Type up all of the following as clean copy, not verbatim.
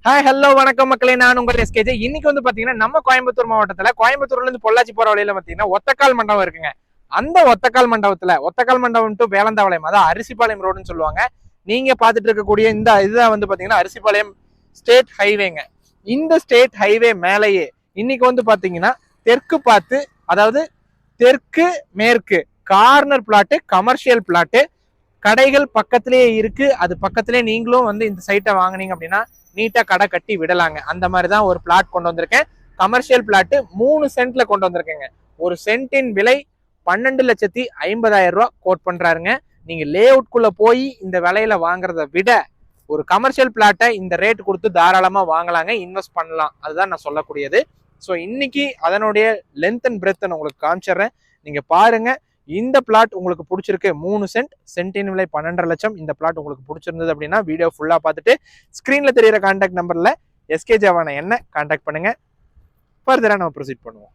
Hi hello வணக்கம் மக்களே, நான் உங்கள் எஸ்கேஜே. இன்னைக்கு வந்து பாத்தீங்கன்னா நம்ம கோயம்புத்தூர் மாவட்டத்துல கோயம்புத்தூர்ல இருந்து பொள்ளாச்சி போற வழியில பாத்தீங்கன்னா ஒத்தக்கால் மண்டபம் இருக்குங்க. அந்த ஒத்தக்கால் மண்டபம் டு வேலந்தாவளையம், அதாவது அரிசிபாளையம் ரோடுன்னு சொல்லுவாங்க. நீங்க பாத்துட்டு இருக்கக்கூடிய இந்த இதுதான் வந்து பாத்தீங்கன்னா அரிசிபாளையம் ஸ்டேட் ஹைவேங்க. இந்த ஸ்டேட் ஹைவே மேலேயே இன்னைக்கு வந்து பாத்தீங்கன்னா தெற்கு பார்த்து, அதாவது தெற்கு மேற்கு கார்னர் பிளாட்டு, கமர்ஷியல் பிளாட்டு, கடைகள் பக்கத்திலேயே இருக்கு. அது பக்கத்திலேயே நீங்களும் வந்து இந்த சைட்டை வாங்கினீங்க அப்படின்னா நீட்டா கடை கட்டி விடலாங்க. அந்த மாதிரி தான் ஒரு பிளாட் கொண்டு வந்திருக்கேன். கமர்ஷியல் பிளாட் 3 சென்ட்ல கொண்டு வந்திருக்கேங்க. ஒரு சென்டின் விலை 12,50,000 ரூபாய் கோட் பண்றாருங்க. நீங்க லே அவுட்குள்ள போய் இந்த விலையில வாங்குறத விட ஒரு கமர்ஷியல் பிளாட்டை இந்த ரேட் கொடுத்து தாராளமா வாங்கலாங்க, இன்வெஸ்ட் பண்ணலாம். அதுதான் நான் சொல்லக்கூடியது. ஸோ இன்னைக்கு அதனுடைய லென்த் அண்ட் பிரெத் நான் உங்களுக்கு காமிச்சிடுறேன். நீங்க பாருங்க. இந்த பிளாட் உங்களுக்கு பிடிச்சிருக்கு, 3 சென்ட், சென்டின் விலை 12.5 லட்சம். இந்த பிளாட் உங்களுக்கு பிடிச்சிருந்தது அப்படின்னா வீடியோ ஃபுல்லா பார்த்துட்டு ஸ்கிரீன்ல தெரியுற கான்டாக்ட் நம்பர்ல எஸ்கே ஜவான என்ன கான்டாக்ட் பண்ணுங்க. ஃபர்தரா நம்ம ப்ரொசீட் பண்ணுவோம்.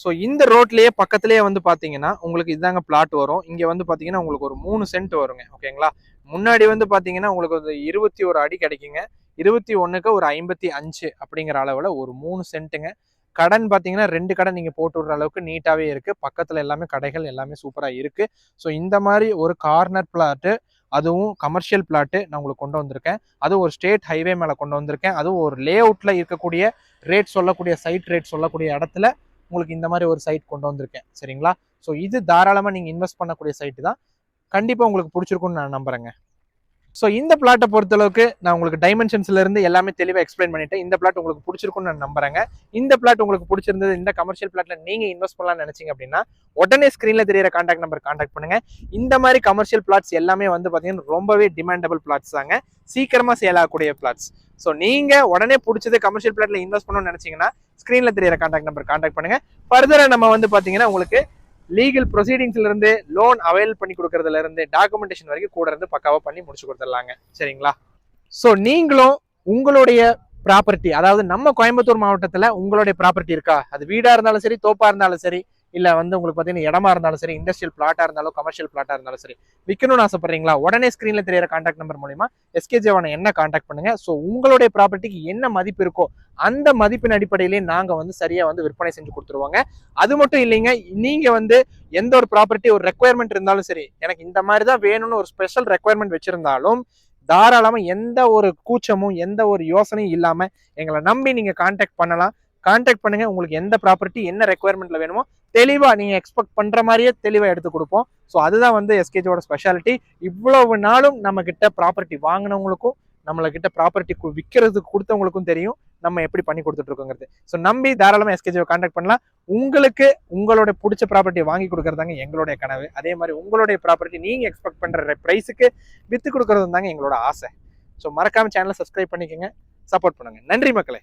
ஸோ இந்த ரோட்லயே பக்கத்துலயே வந்து பாத்தீங்கன்னா உங்களுக்கு இதாங்க பிளாட் வரும். இங்க வந்து பாத்தீங்கன்னா உங்களுக்கு ஒரு 3 சென்ட் வருங்க. ஓகேங்களா? முன்னாடி வந்து பாத்தீங்கன்னா உங்களுக்கு ஒரு 21 அடி கிடைக்குங்க. 21க்கு ஒரு 55 அப்படிங்கிற அளவுல ஒரு 3 சென்ட்டுங்க. கடன் பாத்தீங்கன்னா 2 கடன் நீங்க போட்டு விடுற அளவுக்கு நீட்டாவே இருக்கு. பக்கத்துல எல்லாமே கடைகள் எல்லாமே சூப்பரா இருக்கு. ஸோ இந்த மாதிரி ஒரு கார்னர் பிளாட்டு, அதுவும் கமர்ஷியல் பிளாட்டு நான் உங்களுக்கு கொண்டு வந்திருக்கேன். அதுவும் ஒரு ஸ்டேட் ஹைவே மேல கொண்டு வந்திருக்கேன். அதுவும் ஒரு லே அவுட்ல இருக்கக்கூடிய ரேட் சொல்லக்கூடிய சைட் ரேட் சொல்லக்கூடிய இடத்துல உங்களுக்கு இந்த மாதிரி ஒரு சைட் கொண்டு வந்திருக்கேன். சரிங்களா? ஸோ இது தாராளமா நீங்க இன்வெஸ்ட் பண்ணக்கூடிய சைட்டு தான். கண்டிப்பா உங்களுக்கு பிடிச்சிருக்கும்னு நான் நம்புறேங்க. ஸோ இந்த பிளாட்டை பொறுத்தளவுக்கு நான் உங்களுக்கு டைமென்ஷன்ஸ்ல இருந்து எல்லாமே தெளிவாக எக்ஸ்பிளைன் பண்ணிட்டேன். இந்த பிளாட் உங்களுக்கு பிடிச்சிருக்கும்னு நான் நம்புறேங்க. இந்த பிளாட் உங்களுக்கு பிடிச்சிருந்தது, இந்த கமர்ஷியல் பிளாட்ல நீங்க இன்வெஸ்ட் பண்ணலாம்னு நினைச்சீங்க அப்படின்னா உடனே ஸ்கிரீன்ல தெரியுற கான்டாக்ட் நம்பர் கான்டாக்ட் பண்ணுங்க. இந்த மாதிரி கமர்ஷியல் பிளாட்ஸ் எல்லாமே வந்து பாத்தீங்கன்னா ரொம்பவே டிமாண்டபிள் பிளாட்ஸ் தாங்க, சீக்கிரமா சேல் ஆகக்கூடிய பிளாட்ஸ். ஸோ நீங்க உடனே பிடிச்சது கமர்ஷியல் பிளாட்ல இன்வெஸ்ட் பண்ணணும்னு நினைச்சீங்கன்னா ஸ்கிரீன்ல தெரியுற கான்டாக்ட் நம்பர் கான்டாக்ட் பண்ணுங்க. ஃபர்தரா நம்ம வந்து பாத்தீங்கன்னா உங்களுக்கு லீகல் ப்ரொசீடிங்ஸ்ல இருந்து லோன் அவைல் பண்ணி கொடுக்கறதுல இருந்து டாக்குமெண்டேஷன் வரைக்கும் கூட இருந்து பக்காவா பண்ணி முடிச்சு கொடுத்துடலாங்க. சரிங்களா? ஸோ நீங்களும் உங்களுடைய ப்ராப்பர்ட்டி, அதாவது நம்ம கோயம்புத்தூர் மாவட்டத்துல உங்களுடைய ப்ராப்பர்ட்டி இருக்கா, அது வீடா இருந்தாலும் சரி, தோப்பா இருந்தாலும் சரி, இல்ல வந்து உங்களுக்கு பாத்தீங்கன்னா இடமா இருந்தாலும் சரி, இண்டஸ்ட்ரியல் பிளாட்டா இருந்தாலும் கமர்ஷியல் பிளாட்டா இருந்தாலும் சரி, விற்கணும்னு ஆசைப்படுறீங்களா, உடனே ஸ்கிரீன்ல தெரியுற கான்டாக்ட் நம்பர் மூலமா எஸ்கே ஜவானை என்ன கான்டாக்ட் பண்ணுங்க. ஸோ உங்களுடைய ப்ராப்பர்ட்டிக்கு என்ன மதிப்பு இருக்கோ அந்த மதிப்பின் அடிப்படையிலேயே நாங்க வந்து சரியா வந்து விற்பனை செஞ்சு கொடுத்துருவாங்க. அது மட்டும் இல்லைங்க, நீங்க வந்து எந்த ஒரு ப்ராப்பர்ட்டி ஒரு ரெக்குயர்மெண்ட் இருந்தாலும் சரி, எனக்கு இந்த மாதிரி தான் வேணும்னு ஒரு ஸ்பெஷல் ரெக்குயர்மெண்ட் வச்சிருந்தாலும் தாராளமா எந்த ஒரு கூச்சமும் எந்த ஒரு யோசனையும் இல்லாம எங்களை நம்பி நீங்க கான்டாக்ட் பண்ணலாம். கான்டாக்ட் பண்ணுங்க. உங்களுக்கு எந்த ப்ராப்பர்ட்டி என்ன ரெக்குயர்மெண்ட்ல வேணுமோ தெளிவா நீங்க எக்ஸ்பெக்ட் பண்ற மாதிரியே தெளிவா எடுத்து கொடுப்போம். ஸோ அதுதான் வந்து எஸ்கேஜோட ஸ்பெஷாலிட்டி. இவ்வளவு நாளும் நம்ம கிட்ட ப்ராப்பர்ட்டி வாங்கினவங்களுக்கும் நம்மள கிட்ட ப்ராப்பர்ட்டி விற்கிறதுக்கு கொடுத்தவங்களுக்கும் தெரியும் நம்ம எப்படி பண்ணி கொடுத்துட்டு இருக்கோங்கிறது. ஸோ நம்பி தாராளமா எஸ்கேஜோ கான்டாக்ட் பண்ணலாம். உங்களுக்கு உங்களோட பிடிச்ச ப்ராப்பர்ட்டி வாங்கி கொடுக்கறதாங்க எங்களுடைய கனவு. அதே மாதிரி உங்களுடைய ப்ராப்பர்ட்டி நீங்க எக்ஸ்பெக்ட் பண்ற பிரைஸுக்கு வித்து கொடுக்கறது தாங்க எங்களோட ஆசை. ஸோ மறக்காம சேனலை சப்ஸ்கிரைப் பண்ணிக்கோங்க, சப்போர்ட் பண்ணுங்க. நன்றி மக்களே.